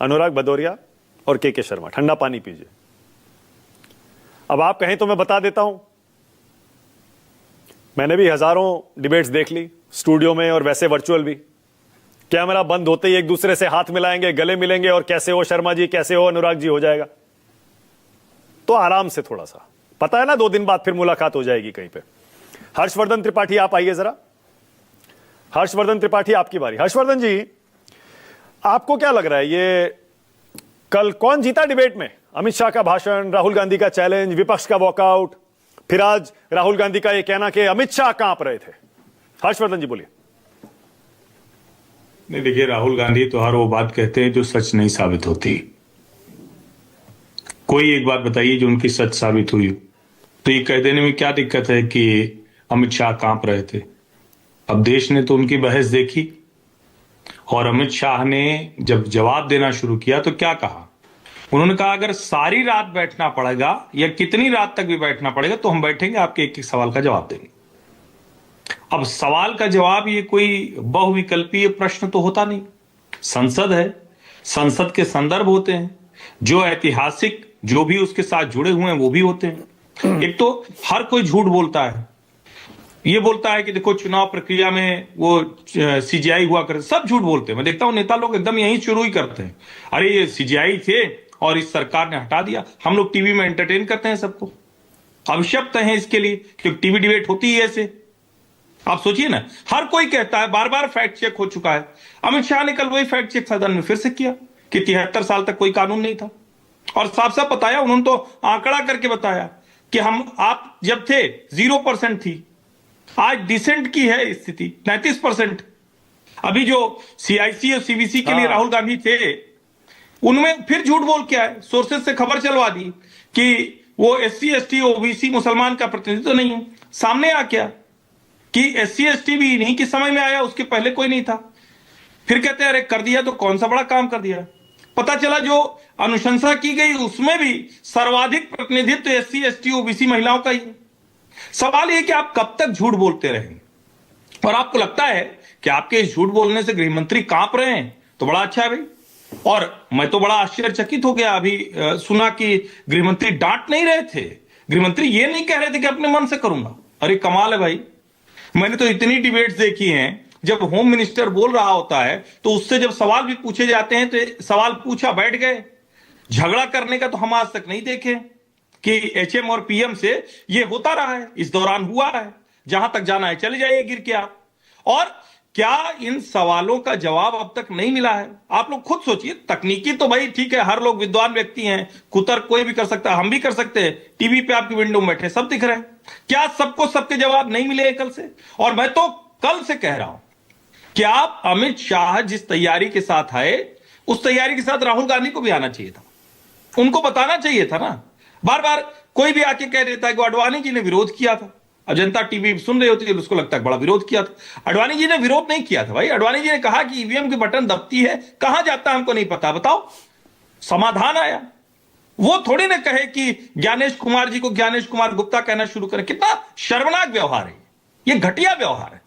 अनुराग भदौरिया और के शर्मा। ठंडा पानी पीजिए। अब आप कहें तो मैं बता देता हूं, मैंने भी हजारों डिबेट्स देख ली, स्टूडियो में और वैसे वर्चुअल भी। कैमरा बंद होते ही एक दूसरे से हाथ मिलाएंगे, गले मिलेंगे और कैसे हो शर्मा जी, कैसे हो अनुराग जी हो जाएगा। तो आराम से थोड़ा सा, पता है ना 2 दिन बाद फिर मुलाकात हो जाएगी कहीं पे। हर्षवर्धन त्रिपाठी आप आइए जरा। हर्षवर्धन त्रिपाठी आपकी बारी। हर्षवर्धन जी, आपको क्या लग रहा है, ये कल कौन जीता डिबेट में? अमित शाह का भाषण, राहुल गांधी का चैलेंज, विपक्ष का वॉकआउट, फिर आज राहुल गांधी का यह कहना कि अमित शाह कांप रहे थे। हर्षवर्धन जी बोलिए। नहीं, देखिए, राहुल गांधी तो हर वो बात कहते हैं जो सच नहीं साबित होती। कोई एक बात बताइए जो उनकी सच साबित हुई। तो ये कह देने में क्या दिक्कत है कि अमित शाह कांप रहे थे? अब देश ने तो उनकी बहस देखी, और अमित शाह ने जब जवाब देना शुरू किया तो क्या कहा? उन्होंने कहा अगर सारी रात बैठना पड़ेगा या कितनी रात तक भी बैठना पड़ेगा तो हम बैठेंगे, आपके एक एक सवाल का जवाब देंगे। अब सवाल का जवाब ये कोई बहुविकल्पीय प्रश्न तो होता नहीं। संसद है, संसद के संदर्भ होते हैं, जो ऐतिहासिक जो भी उसके साथ जुड़े हुए हैं वो भी होते हैं। एक तो हर कोई झूठ बोलता है, ये बोलता है कि देखो चुनाव प्रक्रिया में वो सीजीआई हुआ करते, सब झूठ बोलते हैं। मैं देखता हूं नेता लोग एकदम यही शुरू ही करते हैं, अरे ये सीजीआई थे और इस सरकार ने हटा दिया। हम लोग टीवी में एंटरटेन करते हैं सबको, अभिशप्त हैं इसके लिए, क्योंकि टीवी डिबेट होती है ऐसे। आप सोचिए ना, हर कोई कहता है, बार बार फैक्ट चेक हो चुका है। अमित शाह ने कल वही फैक्ट चेक सदन में फिर से किया कि 73 साल तक कोई कानून नहीं था, और साफ साफ बताया, उन्होंने तो आंकड़ा करके बताया कि आप जब थे 0% थी, आज डिसेंट की है स्थिति 33%। अभी जो सीआईसी और सीबीसी के लिए राहुल गांधी थे, उनमें फिर झूठ बोल के आए, सोर्सेज से खबर चलवा दी कि वो एससी एसटी ओबीसी मुसलमान का प्रतिनिधित्व नहीं है। सामने आ क्या कि एससी एसटी भी इन्हीं के समय में आया, उसके पहले कोई नहीं था। फिर कहते हैं अरे कर दिया तो कौन सा बड़ा काम कर दिया। पता चला जो अनुशंसा की गई उसमें भी सर्वाधिक प्रतिनिधित्व एससी एसटी ओबीसी महिलाओं का ही है। सवाल यह कि आप कब तक झूठ बोलते रहेंगे, और आपको लगता है कि आपके इस झूठ बोलने से गृह मंत्री कांप रहे हैं तो बड़ा अच्छा है भाई। और मैं तो बड़ा आश्चर्यचकित हो गया अभी सुना कि गृह मंत्री डांट नहीं रहे थे, गृह मंत्री ये नहीं कह रहे थे कि अपने मन से करूंगा। अरे कमाल है भाई, मैंने तो इतनी डिबेट्स देखी हैं, जब होम मिनिस्टर बोल रहा होता है तो उससे जब सवाल भी पूछे जाते हैं तो सवाल पूछा बैठ गए। झगड़ा करने का तो हम आज तक नहीं देखे कि एचएम और पीएम से ये होता रहा है, इस दौरान हुआ है, जहां तक जाना है चले जाइए गिर के आप। और क्या इन सवालों का जवाब अब तक नहीं मिला है? आप लोग खुद सोचिए। तकनीकी तो भाई ठीक है, हर लोग विद्वान व्यक्ति हैं, कुतर्क कोई भी कर सकता है, हम भी कर सकते हैं। टीवी पे आपकी विंडो में बैठे सब दिख रहे हैं। क्या सबको सबके जवाब नहीं मिले कल से? और मैं तो कल से कह रहा हूं कि आप अमित शाह जिस तैयारी के साथ आए, उस तैयारी के साथ राहुल गांधी को भी आना चाहिए था, उनको बताना चाहिए था ना। बार बार कोई भी आके कह देता है कि अडवाणी जी ने विरोध किया था। अब जनता टीवी सुन रही होती है, उसको लगता है बड़ा विरोध किया था। अडवाणी जी ने विरोध नहीं किया था भाई। अडवाणी जी ने कहा कि ईवीएम की बटन दबती है, कहां जाता है हमको नहीं पता, बताओ। समाधान आया। वो थोड़ी ना कहे कि ज्ञानेश कुमार जी को ज्ञानेश कुमार गुप्ता कहना शुरू करें। कितना शर्मनाक व्यवहार है ये, घटिया व्यवहार है।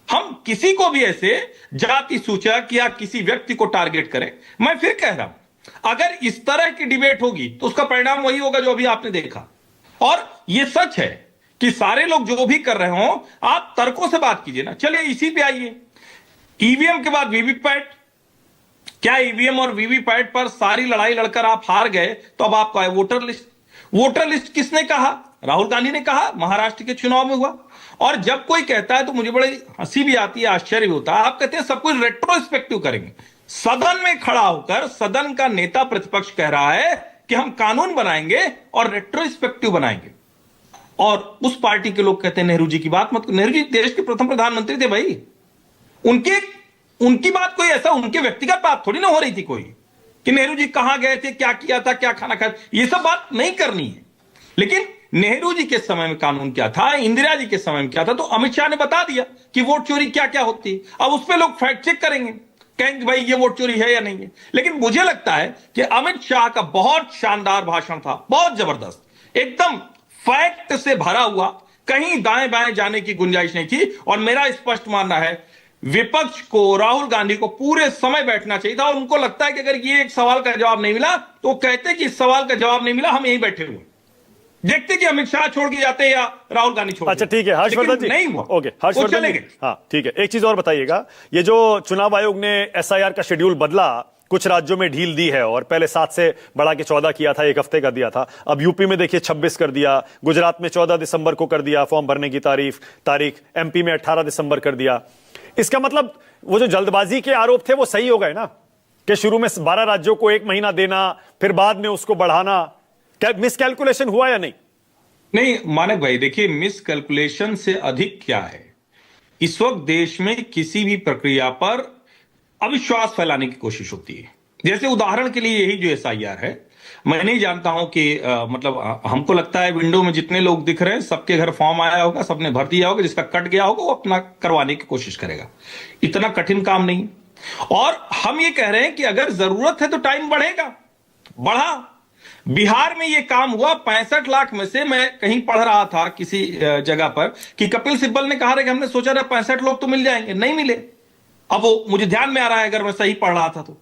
हम किसी को भी ऐसे जाति सूचक या किसी व्यक्ति को टारगेट करें। मैं फिर कह रहा हूं, अगर इस तरह की डिबेट होगी तो उसका परिणाम वही होगा जो अभी आपने देखा। और यह सच है कि सारे लोग जो भी कर रहे हो, आप तर्कों से बात कीजिए ना। चलिए इसी पे आइए, ईवीएम के बाद वीवीपैट। क्या ईवीएम और वीवीपैट पर सारी लड़ाई लड़कर आप हार गए तो अब आपका है वोटर लिस्ट। वोटर लिस्ट किसने कहा? राहुल गांधी ने कहा, महाराष्ट्र के चुनाव में हुआ। और जब कोई कहता है तो मुझे बड़ी हंसी भी आती है, आश्चर्य भी होता है। आप कहते हैं सब कुछ रेट्रोस्पेक्टिव करेंगे। सदन में खड़ा होकर सदन का नेता प्रतिपक्ष कह रहा है कि हम कानून बनाएंगे और रेट्रोस्पेक्टिव बनाएंगे, और उस पार्टी के लोग कहते हैं नेहरू जी की बात मत। नेहरू जी देश के प्रथम प्रधानमंत्री थे भाई, उनकी बात कोई ऐसा उनके व्यक्तिगत बात थोड़ी ना हो रही थी कोई कि नेहरू जी कहां गए थे, क्या किया था, क्या खाना खाया, ये सब बात नहीं करनी है। लेकिन नेहरू जी के समय में कानून क्या था, इंदिरा जी के समय में क्या था, तो अमित शाह ने बता दिया कि वोट चोरी क्या क्या होती है। अब उस पर लोग फैक्ट चेक करेंगे, कहेंगे भाई ये वोट चोरी है या नहीं है। लेकिन मुझे लगता है कि अमित शाह का बहुत शानदार भाषण था, बहुत जबरदस्त, एकदम फैक्ट से भरा हुआ, कहीं दाएं बाएं जाने की गुंजाइश नहीं थी। और मेरा स्पष्ट मानना है विपक्ष को, राहुल गांधी को पूरे समय बैठना चाहिए था, और उनको लगता है कि अगर ये एक सवाल का जवाब नहीं मिला तो वो कहते कि इस सवाल का जवाब नहीं मिला, हम यहीं बैठे हुए देखते कि अमित शाह छोड़ के जाते या राहुल गांधी छोड़। अच्छा ठीक है हर्षवर्धन जी, नहीं हुआ। ओके हर्षवर्धन जी, हाँ ठीक है, एक चीज और बताइएगा, ये जो चुनाव आयोग ने एसआईआर का शेड्यूल बदला, कुछ राज्यों में ढील दी है और पहले 7 से बढ़ा के 14 किया था, एक हफ्ते का दिया था, अब यूपी में देखिए 26 कर दिया, गुजरात में 14 दिसंबर को कर दिया फॉर्म भरने की तारीख, एमपी में 18 दिसंबर कर दिया। इसका मतलब वो जो जल्दबाजी के आरोप थे वो सही हो गए ना, कि शुरू में 12 राज्यों को 1 महीना देना, फिर बाद में उसको बढ़ाना, क्या मिसकैलकुलेशन हुआ या नहीं? नहीं मानक भाई, देखिए मिसकैलकुलेशन से अधिक क्या है, इस वक्त देश में किसी भी प्रक्रिया पर अविश्वास फैलाने की कोशिश होती है। जैसे उदाहरण के लिए यही जो एसआईआर है, मैं नहीं जानता हूं कि मतलब हमको लगता है विंडो में जितने लोग दिख रहे हैं सबके घर फॉर्म आया होगा, सबने भर दिया होगा, जिसका कट गया होगा वो अपना करवाने की कोशिश करेगा, इतना कठिन काम नहीं। और हम ये कह रहे हैं कि अगर जरूरत है तो टाइम बढ़ेगा, बढ़ा। बिहार में ये काम हुआ, 65 लाख में से मैं कहीं पढ़ रहा था किसी जगह पर कि कपिल सिब्बल ने कहा कि हमने सोचा था 65 लोग तो मिल जाएंगे, नहीं मिले। अब वो मुझे ध्यान में आ रहा है अगर मैं सही पढ़ रहा था तो।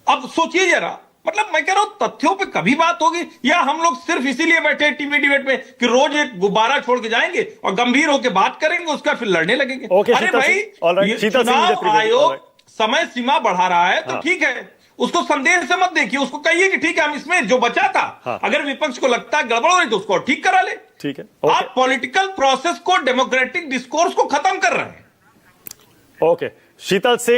अब सोचिए जरा, मतलब मैं कह रहा हूं तथ्यों पे कभी बात होगी, या हम लोग सिर्फ इसीलिए बैठे टीवी डिबेट में कि रोज एक गुब्बारा छोड़ के जाएंगे और गंभीर होकर बात करेंगे, उसका फिर लड़ने लगेंगे। अरे भाई, चुनाव आयोग समय सीमा बढ़ा रहा है तो ठीक है, उसको संदेह से मत देखिए, उसको कहिए कि ठीक है हम इसमें जो बचा था, अगर विपक्ष को लगता है गड़बड़ हो रही तो उसको ठीक करा ले। ठीक है, आप पॉलिटिकल प्रोसेस को, डेमोक्रेटिक डिस्कोर्स को खत्म कर रहे हैं। ओके, शीतल सिंह।